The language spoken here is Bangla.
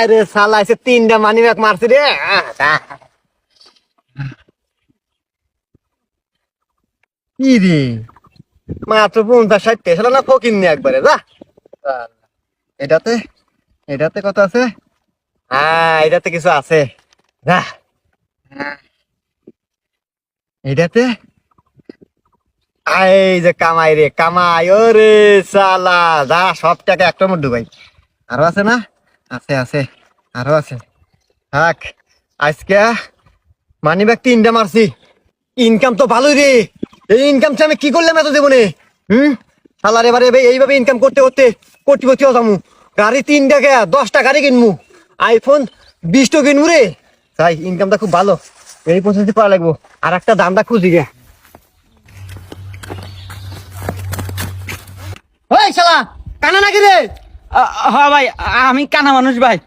আরে শালা এসে 3টা মানি ব্যাগ মারছি রে। কি রে মাত্র 50-60 শালা না ফকির নি একবারে যা। এটাতে এটাতে কত আছে? হ্যাঁ এটাতে কিছু আছে যা। এটাতে এই যে কামাই রে কামাই, ওরে শালা যা সব টাকা একটা মধ্যে ভাই। আরো আছে না? আছে আছে আরো আছে। থাক আজকে মানি ব্যাগ 3টা মারছি, ইনকাম তো ভালোই রে। এই ইনকাম আমি কি করলাম এত জীবনে? শালার এবারে এইভাবে ইনকাম করতে করতে কোটিপতি হয়ে যামু। গাড়ি 3টাকে 10টা গাড়ি কিনমু, আইফোন 20টা কিনমু রে। তাই ইনকামটা খুব ভালো, এই পদ্ধতি পাওয়া লাগবো। আর একটা দামটা খুঁজি গে। ওই শালা কানা নাকি রে? হ্যাঁ ভাই, আমি কানা মানুষ ভাই।